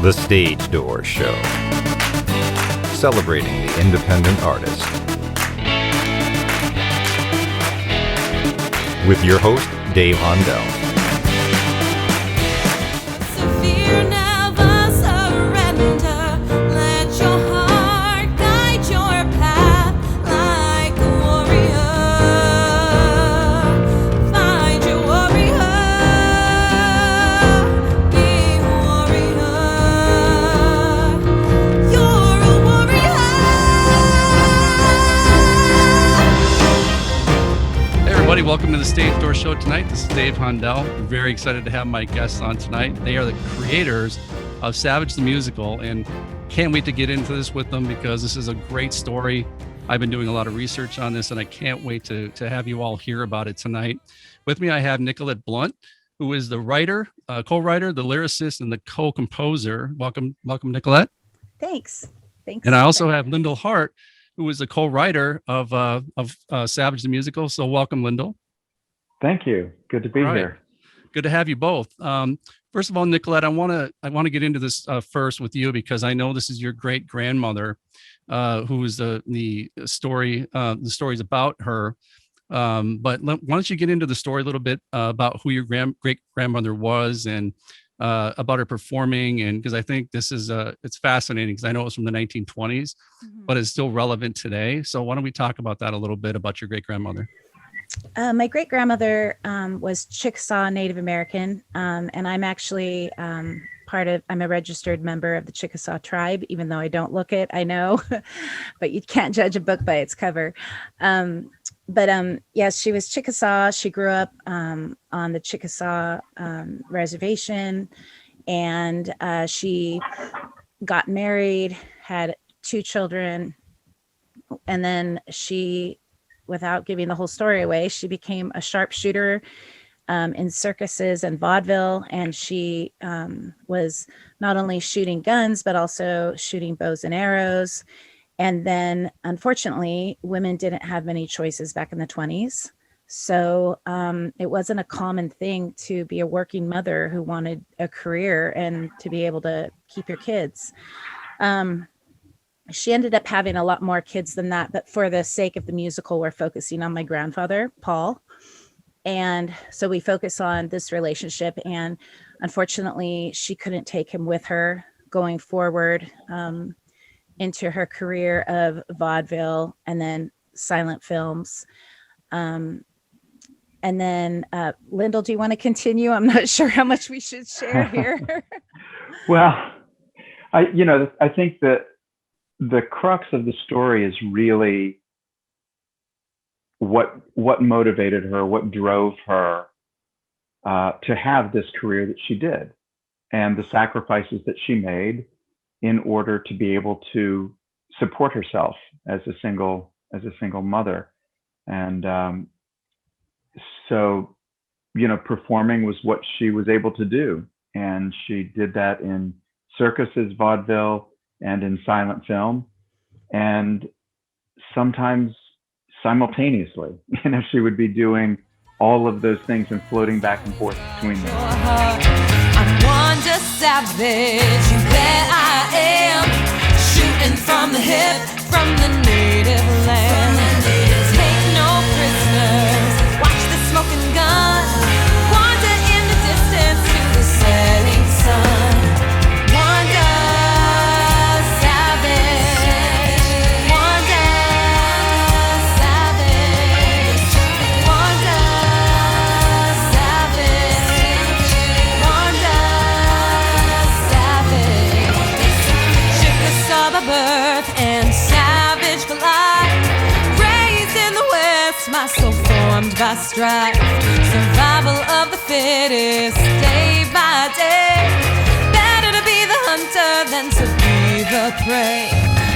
The Stage Door Show, celebrating the independent artist. With your host, Dave Hondell. Welcome to the Stage Door Show tonight. This is Dave Hondell. I'm very excited to have my guests on tonight. They are the creators of Savage the Musical, and can't wait to get into this with them because this is a great story. I've been doing a lot of research on this, and I can't wait to have you all hear about it tonight. With me, I have Nicolette Blunt, who is the writer, co-writer, the lyricist, and the co-composer. Welcome, Nicolette. Thanks. And I also have Lyndall Hart, who is the co-writer of Savage the Musical. So welcome, Lyndall. Thank you. Good to be here. Good to have you both. First of all, Nicolette, I want to get into this first with you because I know this is your great grandmother, who is the story. The story's about her. But why don't you get into the story a little bit about who your great grandmother was and about her performing, and because I think this is it's fascinating because I know it was from the 1920s, but it's still relevant today. So why don't we talk about that a little bit about your great grandmother? My great grandmother was Chickasaw Native American, and I'm actually I'm a registered member of the Chickasaw tribe, even though I don't look it. I know, but you can't judge a book by its cover. Yes, she was Chickasaw. She grew up on the Chickasaw reservation, and she got married, had 2 children, and then she, without giving the whole story away, she became a sharpshooter in circuses and vaudeville, and she was not only shooting guns but also shooting bows and arrows. And then, unfortunately, women didn't have many choices back in the 20s. So it wasn't a common thing to be a working mother who wanted a career and to be able to keep your kids. She ended up having a lot more kids than that. But for the sake of the musical, we're focusing on my grandfather, Paul. And so we focus on this relationship. And unfortunately, she couldn't take him with her going forward into her career of vaudeville and then silent films. And then Lyndall, do you want to continue? I'm not sure how much we should share here. Well, I think that the crux of the story is really what motivated her, what drove her to have this career that she did, and the sacrifices that she made in order to be able to support herself as a single mother. And so performing was what she was able to do, and she did that in circuses, vaudeville, and in silent film, and sometimes simultaneously. She would be doing all of those things and floating back and forth between them. I'm Wanda Savage, you bet I am, shooting from the hip, from the native land. Take no prisoners, watch the smoking gun, wander in the distance to the setting sun. Wanda Savage, Wanda Savage, Wanda Savage, Wanda Savage. Chickasaw by birth and savage for life, raised in the West, my soul formed by strife. Survival of the fittest, day by day. Better to be the hunter than to be the prey.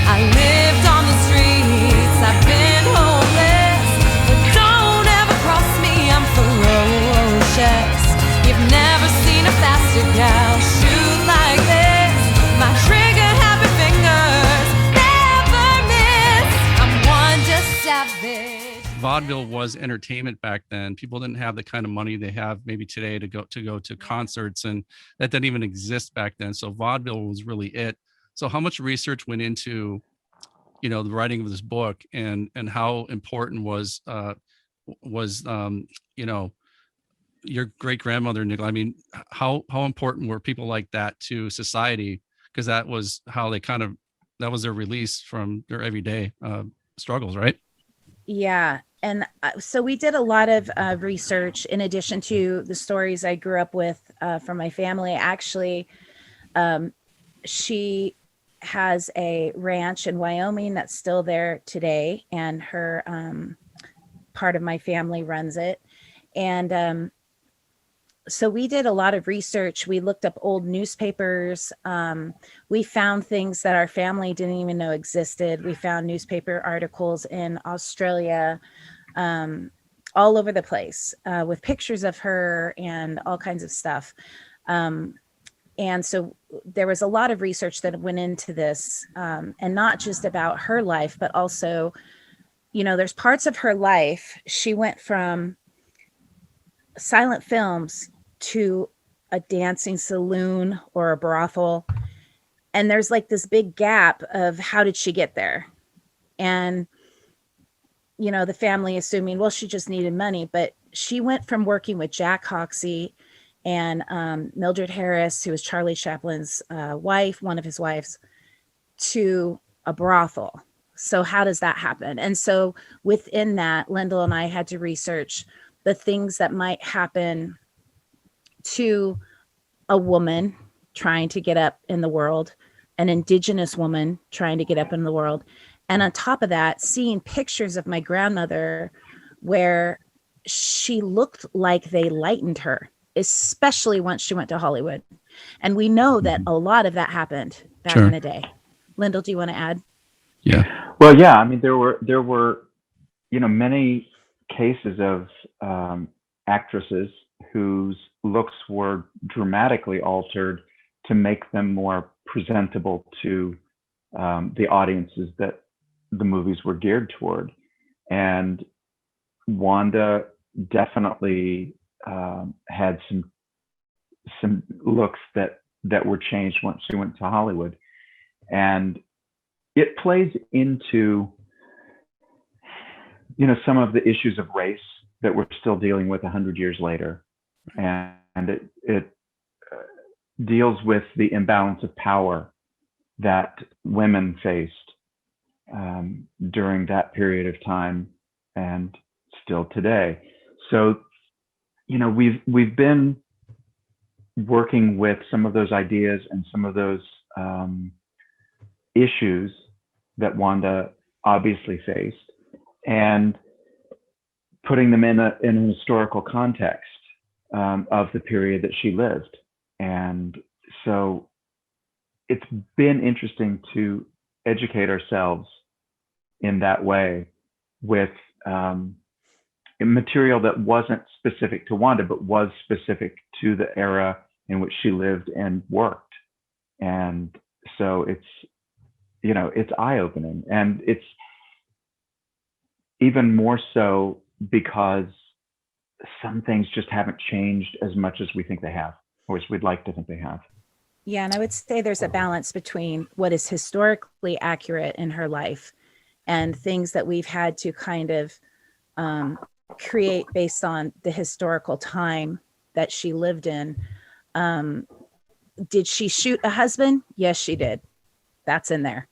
I lived on the streets, I've been homeless, but don't ever cross me, I'm ferocious. You've never seen a faster gal shoot like this. My trigger happy fingers never miss. I'm Wanda Savage. vaudeville was entertainment back then. People didn't have the kind of money they have maybe today to go to concerts, and that didn't even exist back then. So vaudeville was really it. So how much research went into, the writing of this book, and how important was your great grandmother, Nicole? I mean, how important were people like that to society? Because that was how they that was their release from their everyday struggles, right? Yeah. And so we did a lot of research in addition to the stories I grew up with from my family. Actually, she has a ranch in Wyoming that's still there today, and her part of my family runs it. And so we did a lot of research. We looked up old newspapers. We found things that our family didn't even know existed. We found newspaper articles in Australia, all over the place, with pictures of her and all kinds of stuff. And so there was a lot of research that went into this, and not just about her life, but also, there's parts of her life. She went from silent films to a dancing saloon or a brothel. And there's like this big gap of how did she get there? And, the family assuming, well, she just needed money, but she went from working with Jack Hoxsey and Mildred Harris, who was Charlie Chaplin's wife, one of his wives, to a brothel. So how does that happen? And so within that, Lyndall and I had to research the things that might happen to a woman trying to get up in the world, an indigenous woman trying to get up in the world. And on top of that, seeing pictures of my grandmother where she looked like they lightened her, especially once she went to Hollywood. And we know that a lot of that happened back in the day. Lyndall, do you want to add? Yeah. Well, yeah. I mean, there were, many cases of actresses whose looks were dramatically altered to make them more presentable to the audiences that the movies were geared toward. And Wanda definitely had some looks that were changed once she went to Hollywood. And it plays into, some of the issues of race that we're still dealing with 100 years later. And it deals with the imbalance of power that women faced during that period of time and still today. So, we've been working with some of those ideas and some of those issues that Wanda obviously faced, and putting them in an historical context of the period that she lived. And so it's been interesting to educate ourselves in that way with material that wasn't specific to Wanda, but was specific to the era in which she lived and worked. And so it's eye-opening, and it's even more so because some things just haven't changed as much as we think they have, or as we'd like to think they have. Yeah, and I would say there's a balance between what is historically accurate in her life and things that we've had to kind of create based on the historical time that she lived in. Did she shoot a husband? Yes, she did. That's in there.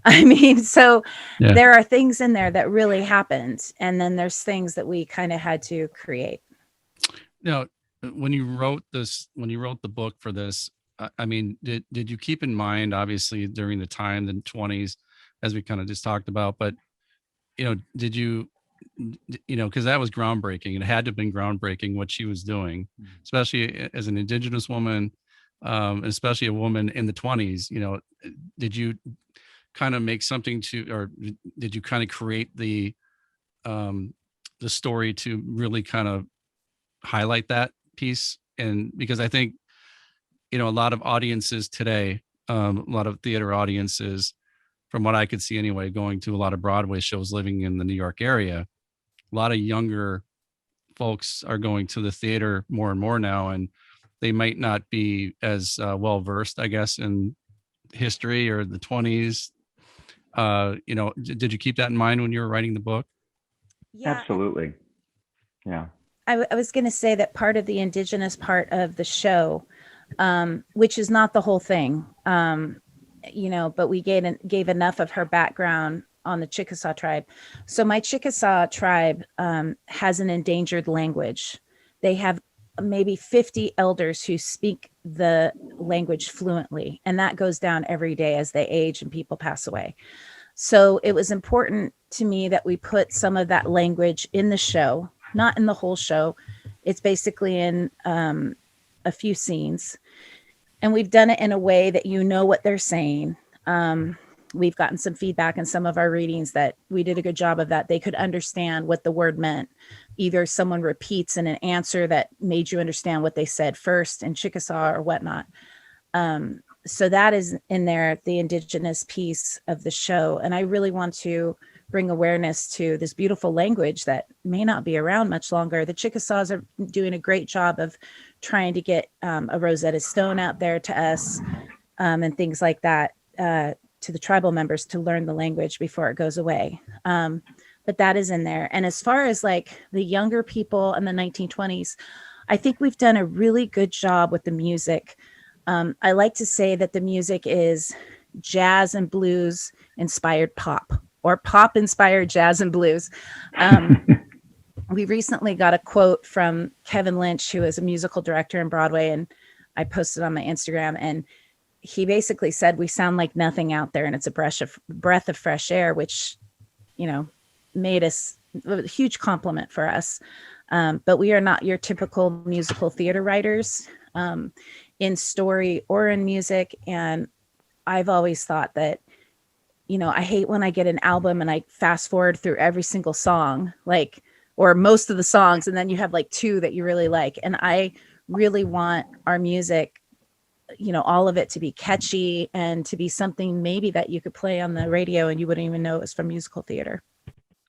I mean, so there are things in there that really happened. And then there's things that we kind of had to create. When you wrote the book for this, I mean, did you keep in mind, obviously during the time, the 20s, as we kind of just talked about, but, did you, because that was groundbreaking. It had to have been groundbreaking what she was doing, especially as an indigenous woman, especially a woman in the 20s. Did you kind of make something or did you kind of create the story to really kind of highlight that piece? And because I think, a lot of audiences today, a lot of theater audiences, from what I could see anyway, going to a lot of Broadway shows, living in the New York area, a lot of younger folks are going to the theater more and more now, and they might not be as well versed, I guess, in history or the 20s. Did you keep that in mind when you were writing the book? Yeah, Absolutely. Yeah. I was going to say that part of the indigenous part of the show, which is not the whole thing, but we gave enough of her background on the Chickasaw tribe. So my Chickasaw tribe has an endangered language. They have maybe 50 elders who speak the language fluently, and that goes down every day as they age and people pass away. So it was important to me that we put some of that language in the show, not in the whole show. It's basically in a few scenes. And we've done it in a way that you know what they're saying. We've gotten some feedback in some of our readings that we did a good job of that. They could understand what the word meant. Either someone repeats in an answer that made you understand what they said first in Chickasaw or whatnot. So that is in there, the indigenous piece of the show. And I really want to bring awareness to this beautiful language that may not be around much longer. The Chickasaws are doing a great job of trying to get a Rosetta Stone out there to us and things like that, to the tribal members to learn the language before it goes away. But that is in there. And as far as like the younger people in the 1920s, I think we've done a really good job with the music. I like to say that the music is jazz and blues inspired pop, or pop inspired jazz and blues. We recently got a quote from Kevin Lynch, who is a musical director in Broadway, and I posted on my Instagram, and he basically said, we sound like nothing out there, and it's a breath of fresh air, which, made us a huge compliment for us. But we are not your typical musical theater writers in story or in music. And I've always thought that, I hate when I get an album and I fast forward through every single song, or most of the songs, and then you have like two that you really like. And I really want our music, all of it to be catchy and to be something maybe that you could play on the radio and you wouldn't even know it was from musical theater.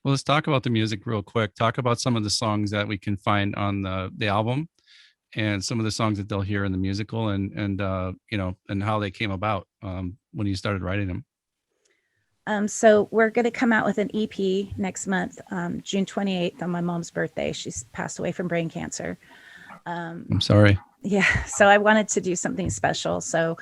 Well, let's talk about the music real quick. Talk about some of the songs that we can find on the album, and some of the songs that they'll hear in the musical, and how they came about when you started writing them. So we're going to come out with an EP next month, June 28th, on my mom's birthday. She's passed away from brain cancer. I'm sorry. Yeah. So I wanted to do something special. So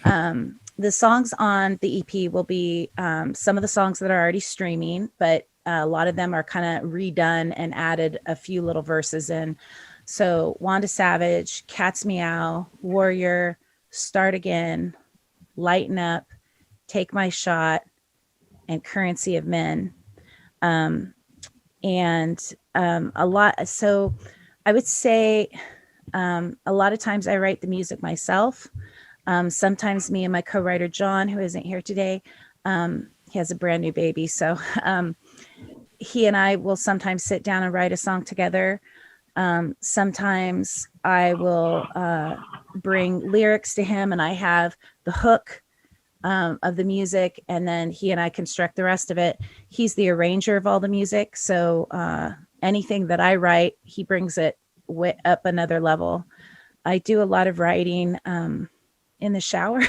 the songs on the EP will be some of the songs that are already streaming, but a lot of them are kind of redone and added a few little verses in. So Wanda Savage, Cat's Meow, Warrior, Start Again, Lighten Up, Take My Shot, and Currency of Men. A lot. So I would say a lot of times I write the music myself. Sometimes me and my co-writer, John, who isn't here today, he has a brand new baby. So he and I will sometimes sit down and write a song together. Sometimes I will bring lyrics to him and I have the hook of the music, and then he and I construct the rest of it. He's the arranger of all the music. So anything that I write, he brings it up another level. I do a lot of writing in the shower.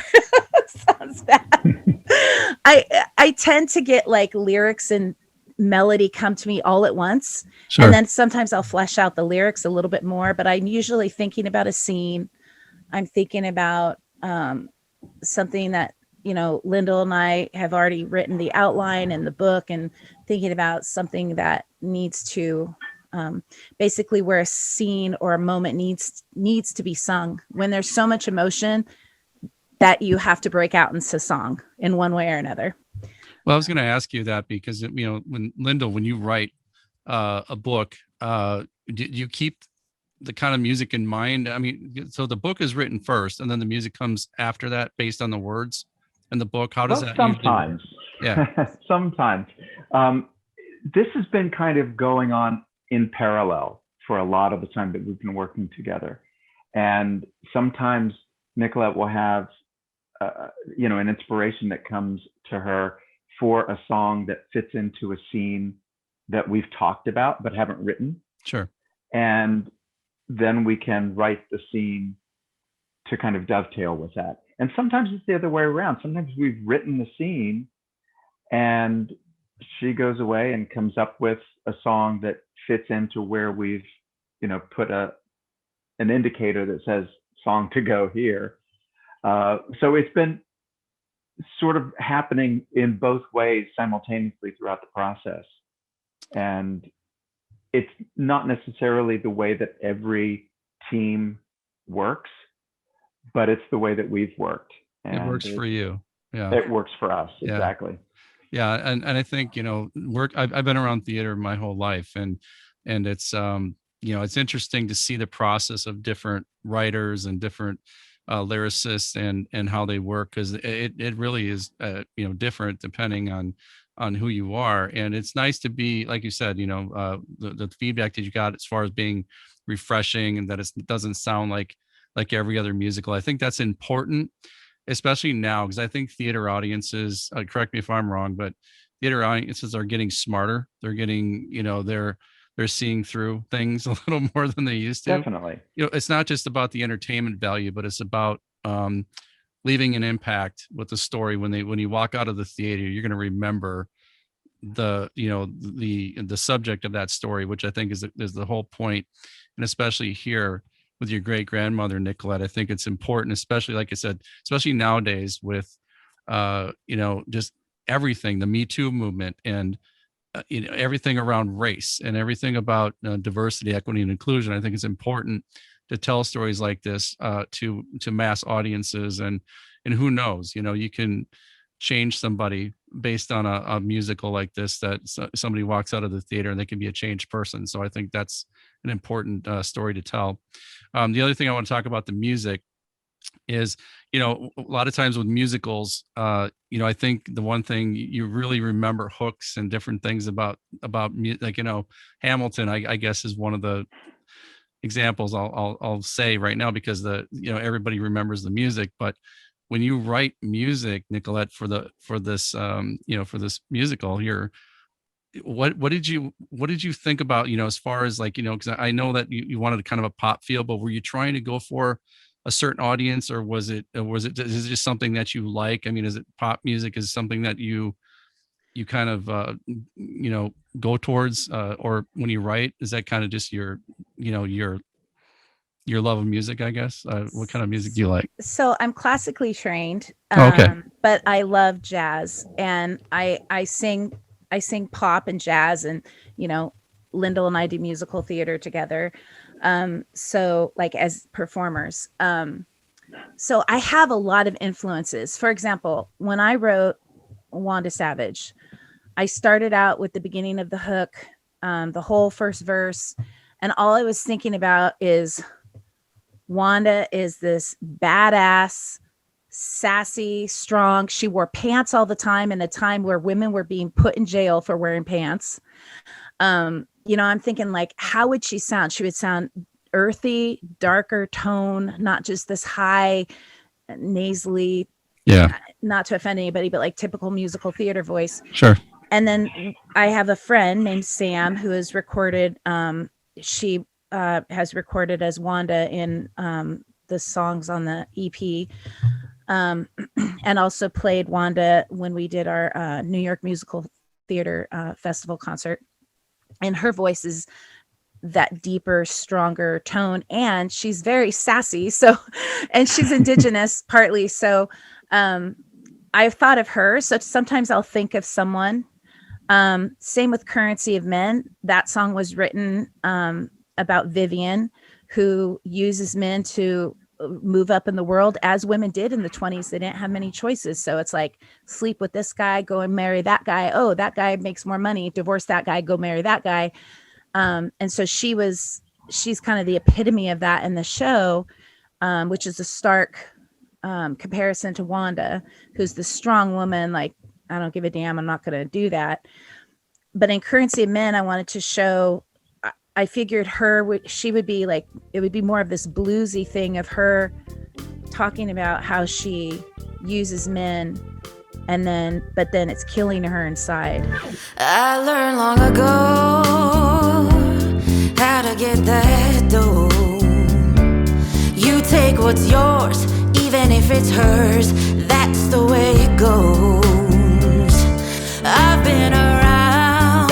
Sounds bad. I tend to get like lyrics and melody come to me all at once. Sure. And then sometimes I'll flesh out the lyrics a little bit more, but I'm usually thinking about a scene. I'm thinking about something that, Lyndall and I have already written the outline and the book, and thinking about something that needs to basically where a scene or a moment needs to be sung. When there's so much emotion that you have to break out into song in one way or another. Well, I was going to ask you that because, when you write a book, do you keep the kind of music in mind? I mean, so the book is written first and then the music comes after that based on the words in the book. How does that sometimes usually work? Yeah. Sometimes. This has been kind of going on in parallel for a lot of the time that we've been working together. And sometimes Nicolette will have, an inspiration that comes to her for a song that fits into a scene that we've talked about but haven't written. Sure. And then we can write the scene to kind of dovetail with that. And sometimes it's the other way around. Sometimes we've written the scene and she goes away and comes up with a song that fits into where we've, put an indicator that says song to go here. So it's been sort of happening in both ways simultaneously throughout the process. And it's not necessarily the way that every team works, but it's the way that we've worked. And it works for you. Yeah. It works for us. Yeah. Exactly. Yeah. And I think, I've been around theater my whole life, and it's, it's interesting to see the process of different writers and different lyricists and how they work, because it really is, different depending on who you are. And it's nice to be, like you said, the feedback that you got as far as being refreshing and that it doesn't sound like every other musical. I think that's important, especially now, because I think theater audiences, correct me if I'm wrong, but theater audiences are getting smarter. They're getting, they're seeing through things a little more than they used to. Definitely. It's not just about the entertainment value, but it's about leaving an impact with the story. When you walk out of the theater, you're going to remember the subject of that story, which I think is the whole point. And especially here with your great grandmother, Nicolette, I think it's important, especially like I said, especially nowadays with, just everything, the Me Too movement, and everything around race and everything about diversity, equity, and inclusion. I think it's important to tell stories like this to mass audiences, and who knows, you can change somebody based on a musical like this, that somebody walks out of the theater and they can be a changed person. So I think that's an important story to tell. The other thing I want to talk about the music is, a lot of times with musicals, I think the one thing you really remember hooks and different things about like, Hamilton, I guess, is one of the examples I'll say right now, because everybody remembers the music. But when you write music, Nicolette, for this musical here, what did you think about, as far as like, because I know that you wanted kind of a pop feel, but were you trying to go for a certain audience, or is it just something that you like? I mean, is it pop music is something that you kind of go towards, or when you write, is that kind of just your love of music, I guess? What kind of music do you like? So I'm classically trained, Okay. but I love jazz, and I sing pop and jazz, and Lyndall and I do musical theater together. So like as performers. So I have a lot of influences. For example, when I wrote Wanda Savage, I started out with the beginning of the hook, the whole first verse, and all I was thinking about is Wanda is this badass, sassy, strong. She wore pants all the time in a time where women were being put in jail for wearing pants. I'm thinking, like, how would she sound? She would sound earthy, darker tone, not just this high, nasally, not to offend anybody, but like typical musical theater voice. Sure. And then I have a friend named Sam who has recorded, she has recorded as Wanda in the songs on the EP, and also played Wanda when we did our New York Musical Theater Festival concert. And her voice is that deeper, stronger tone, and she's very sassy. So, and she's indigenous partly. So I've thought of her. So sometimes I'll think of someone. Same with Currency of Men. That song was written about Vivian, who uses men to move up in the world, as women did in the 20s. They didn't have many choices. So it's like, sleep with this guy, go and marry that guy. Oh, that guy makes more money. Divorce that guy, go marry that guy. And so she's kind of the epitome of that in the show, which is a stark comparison to Wanda, who's the strong woman. Like, I don't give a damn. I'm not going to do that. But in Currency of Men, I wanted to show, I figured she would be like, it would be more of this bluesy thing of her talking about how she uses men but then it's killing her inside. I learned long ago how to get that dough. You take what's yours, even if it's hers. That's the way it goes. I've been around.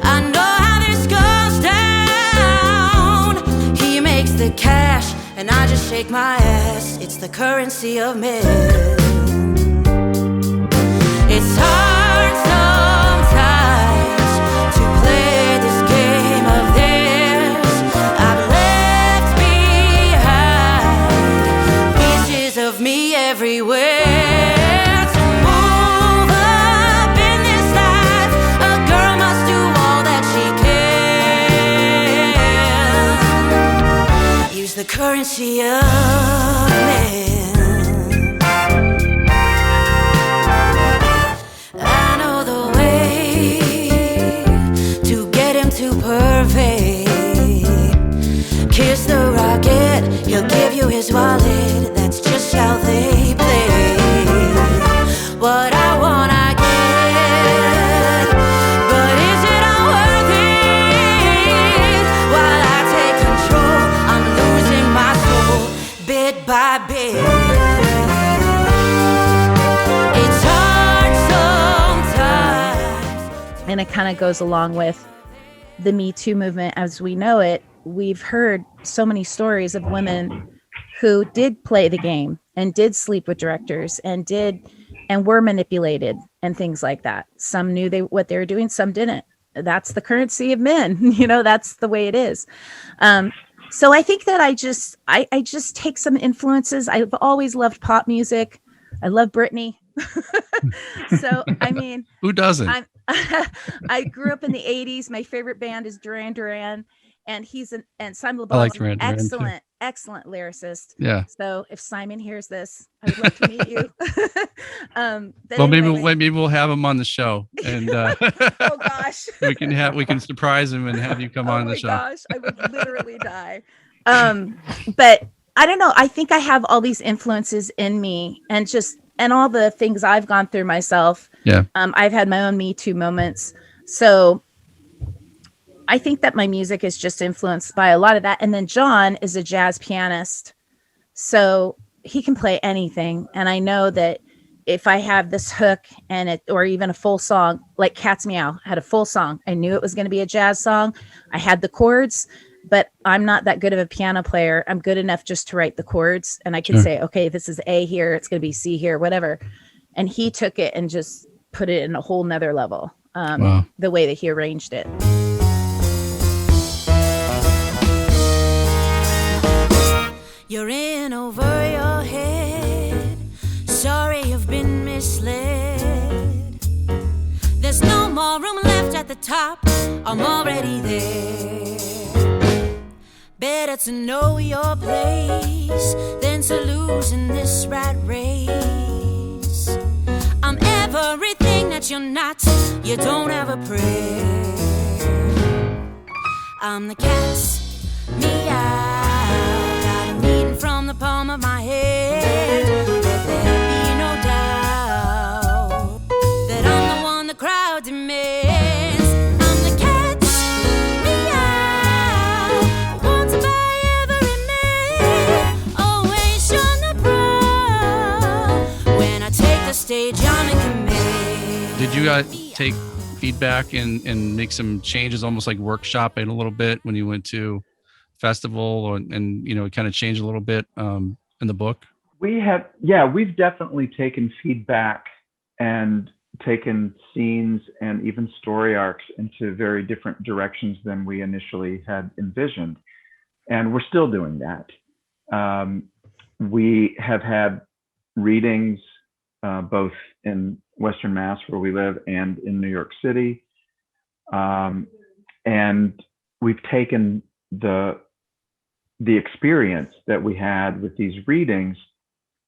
I know how this goes down. He makes the cash, and I just shake my ass. It's the currency of men. It's hard sometimes to play this game of theirs. I've left behind pieces of me everywhere. To move up in this life, a girl must do all that she can. Use the currency of men. Kiss the rocket, he'll give you his wallet. That's just how they play. What I want, I get. But is it all worth it? While I take control, I'm losing my soul bit by bit. It's hard sometimes. And it kind of goes along with the Me Too movement as we know it. We've heard so many stories of women who did play the game and did sleep with directors and were manipulated and things like that. Some knew what they were doing, some didn't. That's the currency of men. That's the way it is. So I think that I just take some influences. I've always loved pop music. I love Britney. So, I mean, who doesn't? I grew up in the 80s. My favorite band is Duran Duran. And Simon Le I like Bon, Duran Duran too. excellent lyricist. Yeah. So if Simon hears this, I would love to meet you. Well, maybe we'll have him on the show, and oh gosh, we can surprise him and have you come on the show. Oh my gosh, I would literally die. But I don't know. I think I have all these influences in me, and all the things I've gone through myself. Yeah. I've had my own Me Too moments, so I think that my music is just influenced by a lot of that. And then John is a jazz pianist, so he can play anything. And I know that if I have this hook or even a full song, like Cat's Meow had a full song, I knew it was going to be a jazz song. I had the chords, but I'm not that good of a piano player. I'm good enough just to write the chords. And I can say, okay, this is A here. It's going to be C here, whatever. And he took it and just put it in a whole nother level. Wow. The way that he arranged it. You're in over your head. Sorry you've been misled. There's no more room left at the top. I'm already there. Better to know your place than to lose in this rat race. I'm everything that you're not. You don't have a prayer. I'm the cat's meow. From the palm of my head, let there be no doubt that I'm the one the crowd demands. I'm the cat's meow, want to buy every man, always on the prowl. When I take the stage, I'm in command. Did you take feedback and make some changes, almost like workshopping a little bit when you went to festival and it kind of changed a little bit in the book? We've definitely taken feedback and taken scenes and even story arcs into very different directions than we initially had envisioned. And we're still doing that. We have had readings both in Western Mass, where we live, and in New York City. And we've taken the experience that we had with these readings,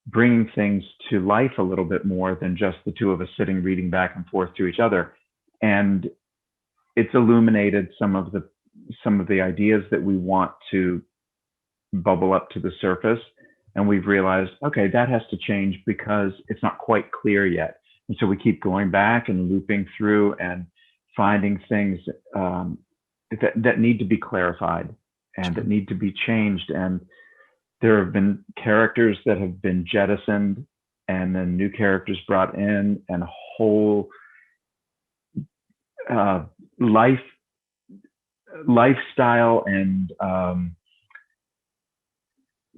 bringing things to life a little bit more than just the two of us sitting reading back and forth to each other. And it's illuminated some of the ideas that we want to bubble up to the surface. And we've realized, okay, that has to change because it's not quite clear yet. And so we keep going back and looping through and finding things that need to be clarified and that need to be changed. And there have been characters that have been jettisoned and then new characters brought in, and a whole lifestyle and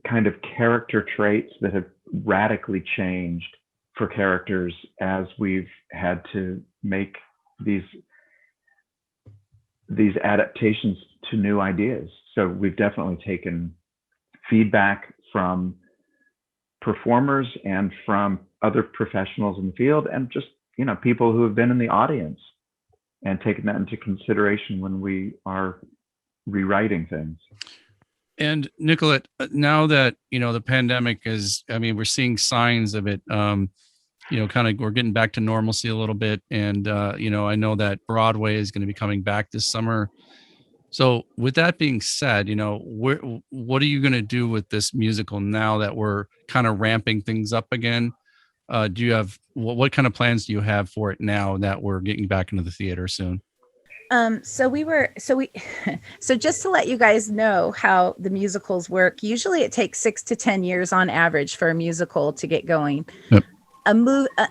kind of character traits that have radically changed for characters as we've had to make these adaptations to new ideas. So we've definitely taken feedback from performers and from other professionals in the field, and just, you know, people who have been in the audience, and taken that into consideration when we are rewriting things. And Nicolette, now that, you know, the pandemic is, I mean, we're seeing signs of it, you know, kind of, we're getting back to normalcy a little bit. And, you know, I know that Broadway is going to be coming back this summer. So with that being said, you know, what are you going to do with this musical now that we're kind of ramping things up again? Do you have, what kind of plans do you have for it now that we're getting back into the theater soon? So just to let you guys know how the musicals work, usually it takes 6 to 10 years on average for a musical to get going. Yep.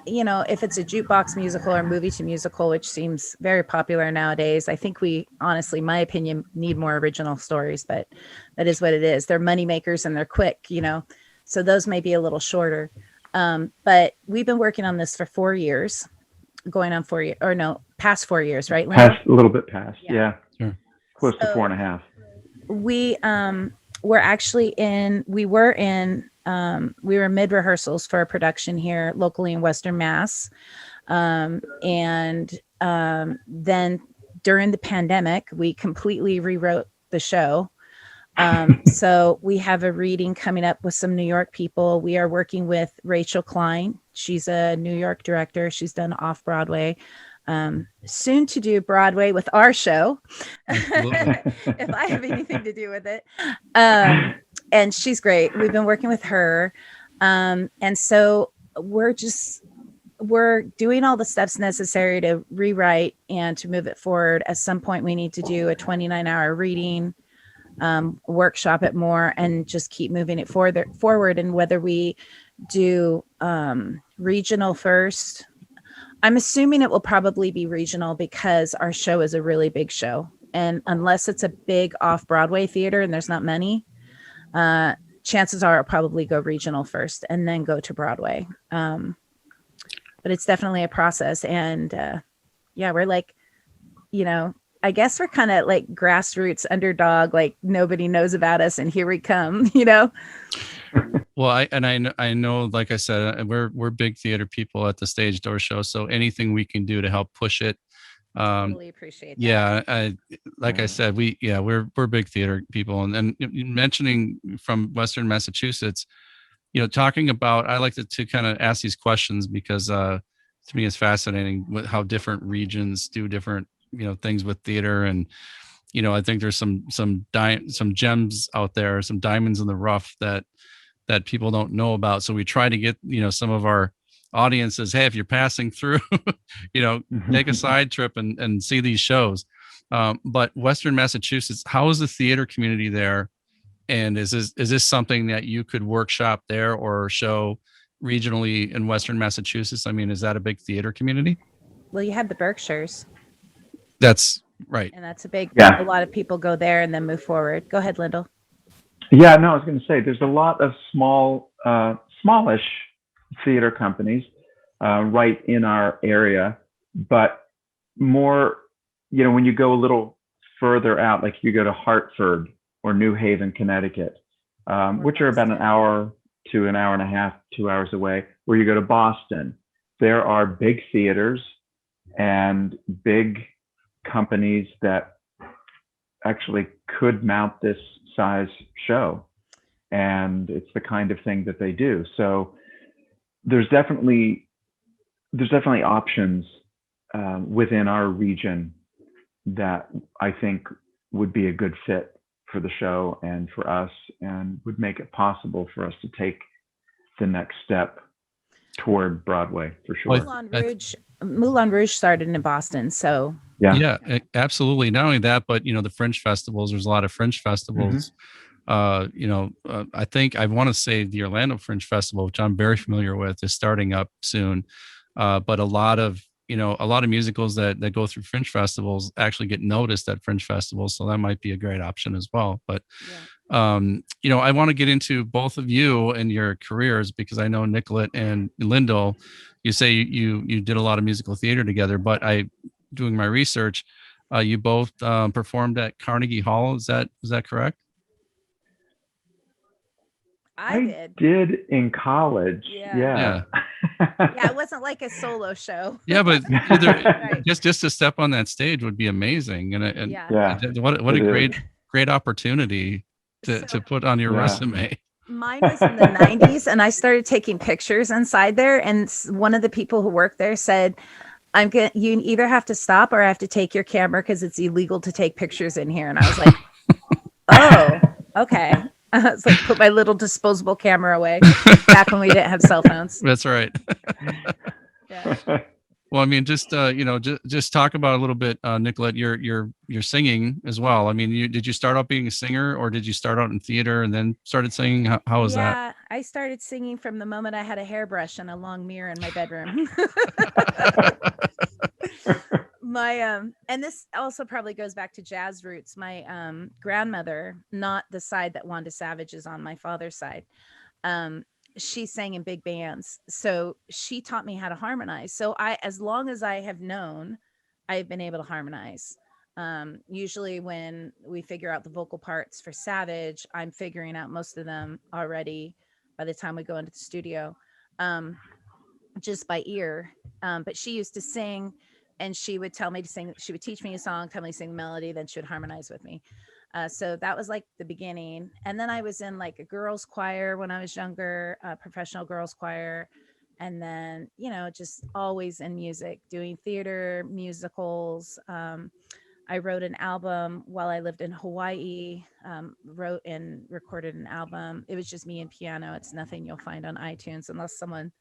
You know, if it's a jukebox musical or movie to musical, which seems very popular nowadays, I think we honestly, my opinion, need more original stories, but that is what it is. They're money makers and they're quick, you know, so those may be a little shorter. But we've been working on this for 4 years, going on 4 years, or no, past 4 years, right? Past, a little bit past. Yeah. Sure. Close to 4.5. We were mid rehearsals for a production here locally in Western Mass. Then during the pandemic, we completely rewrote the show. So we have a reading coming up with some New York people. We are working with Rachel Klein. She's a New York director. She's done off-Broadway. Soon to do Broadway with our show, if I have anything to do with it. And she's great. We've been working with her. And so we're doing all the steps necessary to rewrite and to move it forward. At some point, we need to do a 29-hour reading, workshop it more, and just keep moving it forward. And whether we do regional first, I'm assuming it will probably be regional because our show is a really big show. And unless it's a big off-Broadway theater and there's not many, chances are I'll probably go regional first and then go to Broadway. But it's definitely a process. And yeah, we're like, you know, I guess we're kind of like grassroots underdog, like nobody knows about us and here we come, you know? Well, I know, like I said, we're big theater people at the Stage Door Show. So anything we can do to help push it. Totally appreciate that. Yeah. I said, we're big theater people. And mentioning from Western Massachusetts, you know, talking about, I like to kind of ask these questions because to me it's fascinating how different regions do different, you know, things with theater. And, you know, I think there's some gems out there, some diamonds in the rough that people don't know about. So we try to get, you know, some of our audiences, hey, if you're passing through, you know, take a side trip and see these shows. But Western Massachusetts, how is the theater community there? And is this something that you could workshop there or show regionally in Western Massachusetts? I mean, is that a big theater community? Well, you have the Berkshires. That's right. And that's a big, Yeah. A lot of people go there and then move forward. Go ahead, Lyndall. Yeah, no, I was going to say there's a lot of smallish theater companies right in our area, but more, you know, when you go a little further out, like you go to Hartford or New Haven, Connecticut, which are about an hour to an hour and a half, 2 hours away, or you go to Boston, there are big theaters and big companies that actually could mount this size show, and it's the kind of thing that they do. So there's definitely options within our region that I think would be a good fit for the show and for us, and would make it possible for us to take the next step toward Broadway for sure. Moulin Rouge started in Boston, so yeah, absolutely. Not only that, but the Fringe festivals. There's a lot of Fringe festivals. I think I want to say the Orlando Fringe Festival, which I'm very familiar with, is starting up soon. But a lot of musicals that go through Fringe festivals actually get noticed at Fringe festivals, so that might be a great option as well. But I want to get into both of you and your careers, because I know Nicolette and Lyndall, you say you did a lot of musical theater together, but doing my research, you both performed at Carnegie Hall. Is that correct? I did in college. Yeah. Yeah, it wasn't like a solo show. Yeah, but Right. just to step on that stage would be amazing, and Yeah. what a great opportunity to put on your resume. Mine was in the 90s, and I started taking pictures inside there, and one of the people who worked there said, you either have to stop or I have to take your camera because it's illegal to take pictures in here. And I was like, oh, okay. I was like, put my little disposable camera away back when we didn't have cell phones. That's right. Yeah. Well, I mean, just just talk about a little bit, Nicolette, your singing as well. I mean, did you start out being a singer, or did you start out in theater and then started singing? How was that? Yeah, I started singing from the moment I had a hairbrush and a long mirror in my bedroom. And this also probably goes back to jazz roots. My grandmother, not the side that Wanda Savage is on, my father's side, she sang in big bands, so she taught me how to harmonize. So as long as I have known, I've been able to harmonize. Usually when we figure out the vocal parts for Savage, I'm figuring out most of them already by the time we go into the studio, just by ear. But she used to sing, and she would tell me to sing. She would teach me a song, tell me to sing the melody, then she would harmonize with me. So that was like the beginning. And then I was in like a girls choir when I was younger, a professional girls choir. And then, just always in music, doing theater, musicals. I wrote an album while I lived in Hawaii, wrote and recorded an album. It was just me and piano. It's nothing you'll find on iTunes unless someone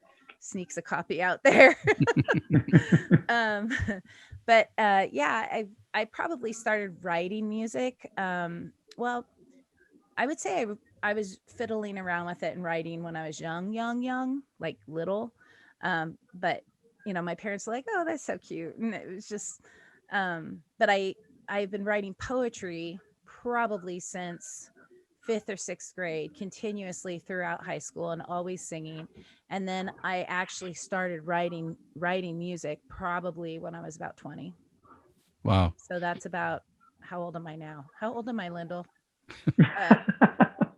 sneaks a copy out there. I probably started writing music. Well, I would say I was fiddling around with it and writing when I was young, like little. But my parents were like, "Oh, that's so cute," and it was just. But I've been writing poetry probably since 5th or 6th grade, continuously throughout high school, and always singing. And then I actually started writing music probably when I was about 20. Wow. So that's about, how old am I now? How old am I, Lyndall?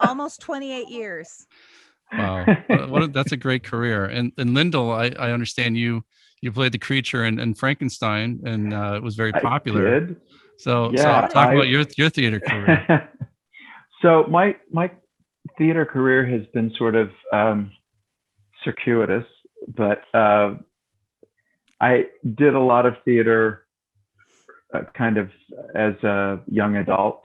Almost 28 years. Wow. That's a great career. And Lyndall, I understand you played the creature in Frankenstein, and it was very popular. I did. So talk about your theater career. So my theater career has been sort of circuitous, but I did a lot of theater kind of as a young adult.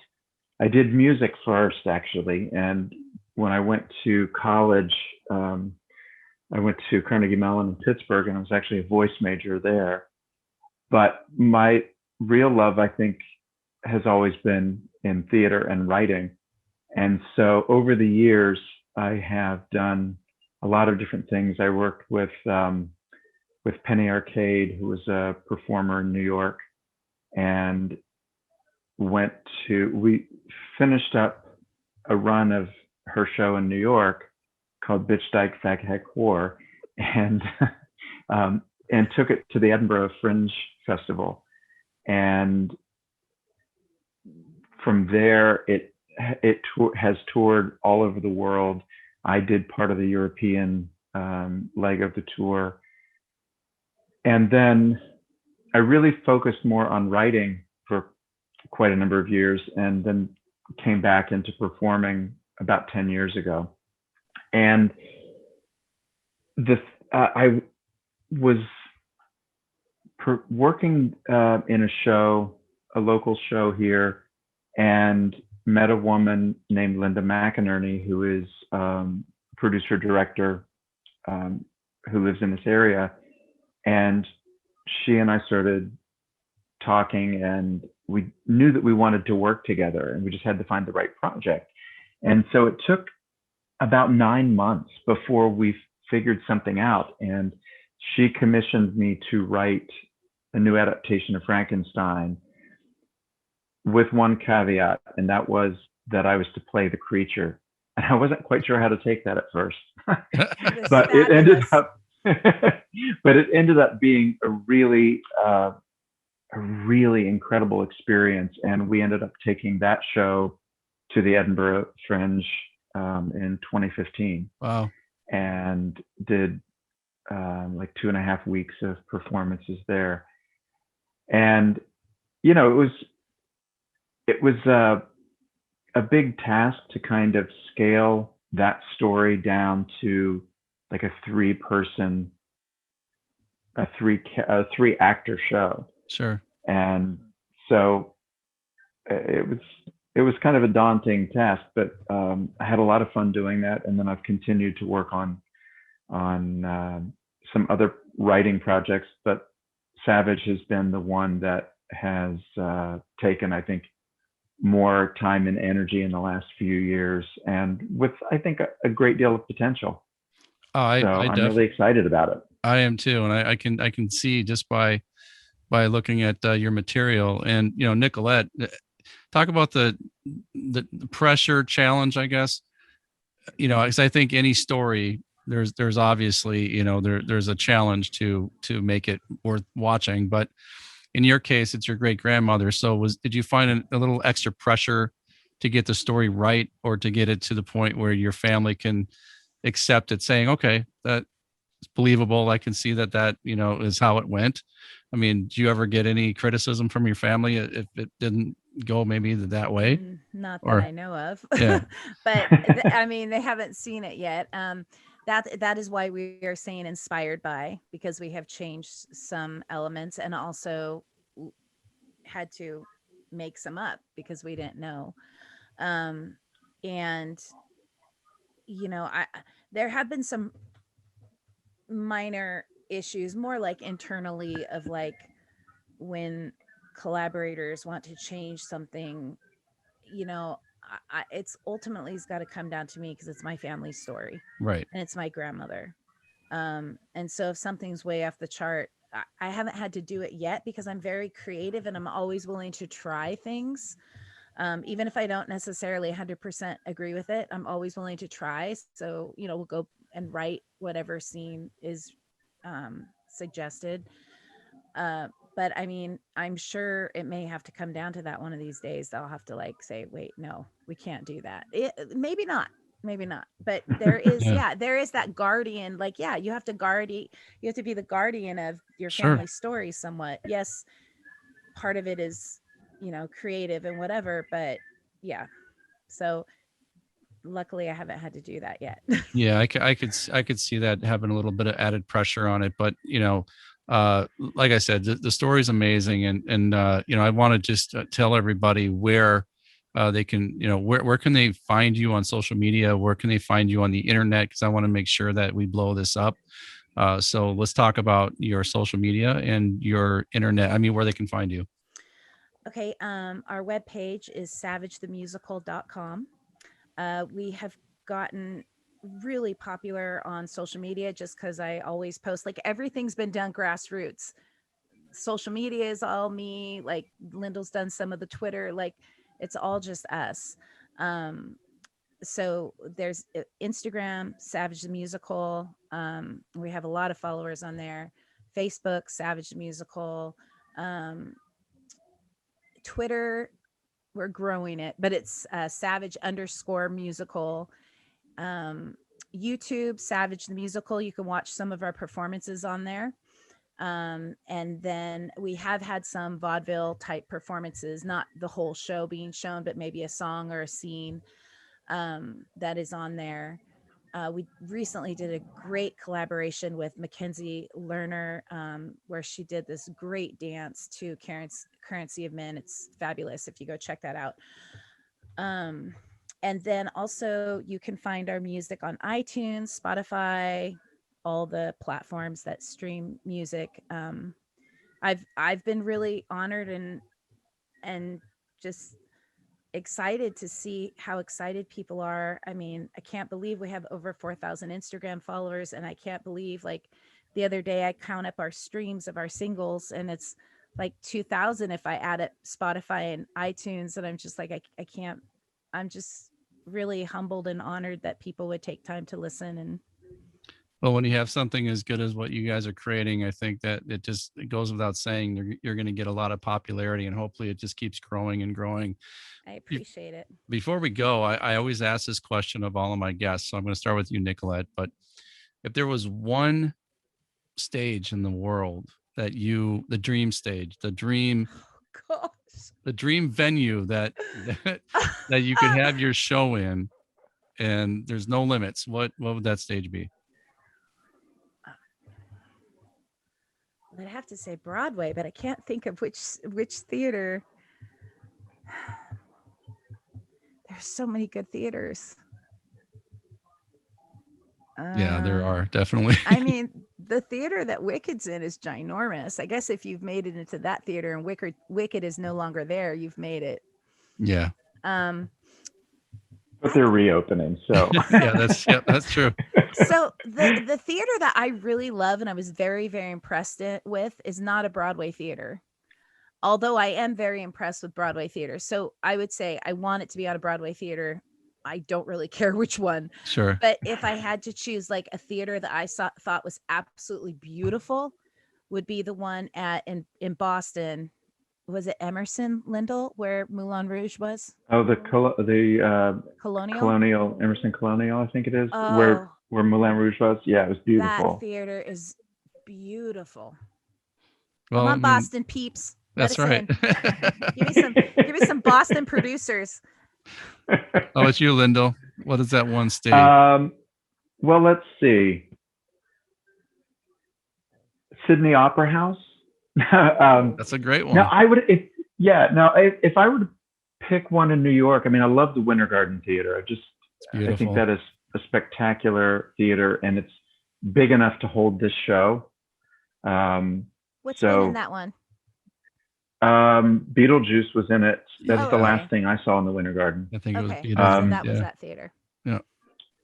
I did music first, actually, and when I went to college, I went to Carnegie Mellon in Pittsburgh, and I was actually a voice major there. But my real love, I think, has always been in theater and writing. And so over the years, I have done a lot of different things. I worked with Penny Arcade, who was a performer in New York, and we finished up a run of her show in New York called Bitch Dyke Fag Heck Whore, and took it to the Edinburgh Fringe Festival. And from there, it has toured all over the world. I did part of the European leg of the tour. And then I really focused more on writing for quite a number of years, and then came back into performing about 10 years ago. And I was working in a local show here, and met a woman named Linda McInerney, who is producer director, who lives in this area. And she and I started talking, and we knew that we wanted to work together, and we just had to find the right project. And so it took about 9 months before we figured something out. And she commissioned me to write a new adaptation of Frankenstein with one caveat, and that was that I was to play the creature. And I wasn't quite sure how to take that at first, but it ended up, being a really incredible experience. And we ended up taking that show to the Edinburgh Fringe in 2015. Wow. And did like 2.5 weeks of performances there. And, you know, it was a big task to kind of scale that story down to like a 3-actor show. Sure. And so it was kind of a daunting task, but I had a lot of fun doing that. And then I've continued to work on some other writing projects, but Savage has been the one that has taken, I think, more time and energy in the last few years, and with, I think, a great deal of potential. I'm really excited about it. I am too, and I can see just by looking at your material. And you know, Nicolette, talk about the pressure challenge, I guess. You know, because I think any story, there's obviously, you know, there's a challenge to make it worth watching. But in your case, it's your great grandmother. So did you find a little extra pressure to get the story right, or to get it to the point where your family can accept it, saying, okay, that's believable, I can see that, you know, is how it went? I mean, do you ever get any criticism from your family if it didn't go maybe that way? Not that I know of. Yeah. But I mean, they haven't seen it yet. That is why we are saying inspired by, because we have changed some elements and also had to make some up because we didn't know. And you know, there have been some minor issues, more like internally, of like when collaborators want to change something, you know, it's ultimately got to come down to me because it's my family story, right? And it's my grandmother. And so if something's way off the chart, I haven't had to do it yet because I'm very creative and I'm always willing to try things. Even if I don't necessarily 100% agree with it, I'm always willing to try. So, you know, we'll go and write whatever scene is suggested. But I mean, I'm sure it may have to come down to that one of these days. I'll have to like say, wait, no, we can't do that. Maybe not. But there is, there is that guardian. Like, you have to you have to be the guardian of your family story somewhat. Yes, part of it is, you know, creative and whatever, but yeah. So luckily I haven't had to do that yet. Yeah, I could see that having a little bit of added pressure on it, but you know, like I said, the story is amazing, and you know, I want to just tell everybody where they can, you know, where can they find you on social media? Where can they find you on the internet? Because I want to make sure that we blow this up. So let's talk about your social media and your internet. I mean, where they can find you. Okay. Our webpage is savagethemusical.com. We have gotten really popular on social media just because I always post, like, everything's been done grassroots. Social media is all me, like Lyndall's done some of the Twitter, like it's all just us. So there's Instagram, Savage the Musical. We have a lot of followers on there. Facebook, Savage the Musical. Twitter, we're growing it, but it's Savage_musical. YouTube, Savage the Musical. You can watch some of our performances on there. And then we have had some vaudeville type performances, not the whole show being shown, but maybe a song or a scene that is on there. We recently did a great collaboration with Mackenzie Lerner, where she did this great dance to Currency of Men. It's fabulous if you go check that out. And then also you can find our music on iTunes, Spotify, all the platforms that stream music. I've been really honored and just excited to see how excited people are. I mean, I can't believe we have over 4,000 Instagram followers, and I can't believe, like, the other day I count up our streams of our singles, and it's like 2,000 if I add up Spotify and iTunes. And I'm just like, I can't. I'm just really humbled and honored that people would take time to listen. And Well, when you have something as good as what you guys are creating, I think that it goes without saying you're going to get a lot of popularity, and hopefully it just keeps growing and growing. I appreciate it. Before we go, I always ask this question of all of my guests. So I'm going to start with you, Nicolette. But if there was one stage in the world that the dream stage, the dream venue that you could have your show in, and there's no limits, what would that stage be? I'd have to say Broadway, but I can't think of which theater. There's so many good theaters. Yeah, there are definitely. I mean, the theater that Wicked's in is ginormous. I guess if you've made it into that theater and Wicked is no longer there, you've made it. Yeah. But they're reopening, so that's true. So the theater that I really love and I was very, very impressed with is not a Broadway theater. Although I am very impressed with Broadway theater. So I would say I want it to be on a Broadway theater. I don't really care which one. Sure. But if I had to choose, like, a theater that I thought was absolutely beautiful, would be the one in Boston. Was it Emerson Lindell, where Moulin Rouge was? Oh, the Colonial Emerson Colonial, I think it is, Oh, where Moulin Rouge was. Yeah, it was beautiful. that theater is beautiful. Well, Come on, Boston peeps. That's Let us right. in. Give me some Boston producers. Oh, it's you, Lyndall. What is that one stage? Well, let's see. Sydney Opera House. That's a great one. Now, if I were to pick one in New York, I mean, I love the Winter Garden Theater. I think that is a spectacular theater, and it's big enough to hold this show. What's in that one? Beetlejuice was in it. That's the okay. last thing I saw in the Winter Garden. I think it was Okay, beautiful. so that was that theater. Yeah.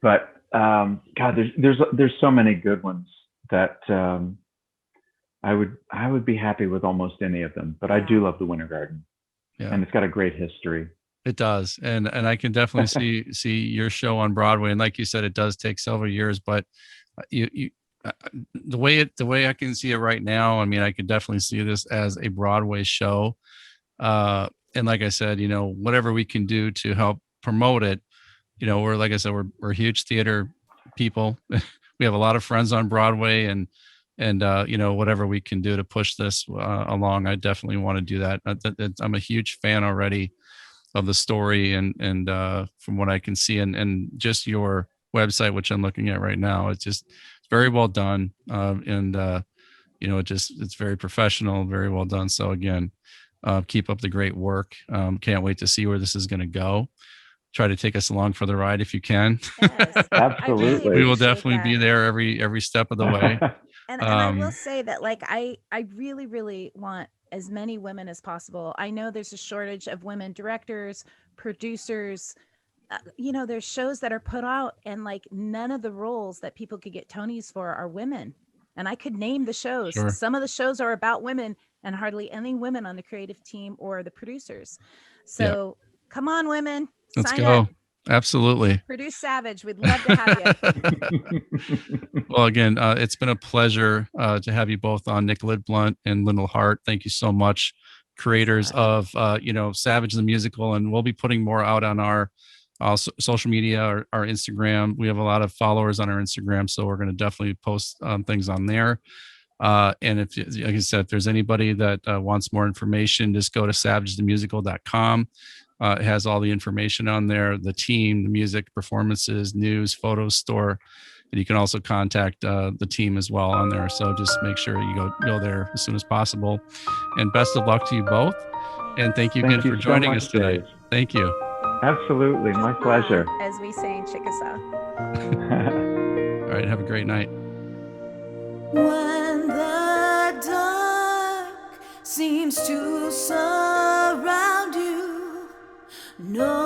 But God, there's so many good ones that I would be happy with almost any of them. But I do love the Winter Garden, and it's got a great history. It does, and I can definitely see your show on Broadway. And like you said, it does take several years, but you the way I can see it right now, I mean, I could definitely see this as a Broadway show. And like I said, whatever we can do to help promote it, we're huge theater people. We have a lot of friends on Broadway, and whatever we can do to push this along, I definitely want to do that. I'm a huge fan already of the story, and from what I can see, and just your website, which I'm looking at right now, it's very well done. It's very professional, very well done. So again, keep up the great work. Can't wait to see where this is going to go. Try to take us along for the ride if you can. Yes, Absolutely. really We will definitely be there every step of the way. And I will say that, like, I really, really want as many women as possible. I know there's a shortage of women directors, producers. There's shows that are put out, and like none of the roles that people could get Tonys for are women. And I could name the shows. Sure. Some of the shows are about women, and hardly any women on the creative team or the producers. So come on, women. Let's sign go. up. Absolutely. Produce Savage. We'd love to have you. Well, again, it's been a pleasure to have you both on, Nicolette Blunt and Lyndall Hart. Thank you so much, creators of Savage the Musical, and we'll be putting more out on our social media, our Instagram. We have a lot of followers on our Instagram, so we're going to definitely post things on there. And if, like I said, if there's anybody that wants more information, just go to savagethemusical.com. It has all the information on there, the team, the music, performances, news, photos, store. And you can also contact the team as well on there. So just make sure you go there as soon as possible. And best of luck to you both. And thank you again for joining us today. Dave. Thank you. Absolutely. My pleasure. As we say in Chickasaw. All right. Have a great night. When the dark seems to surround you, no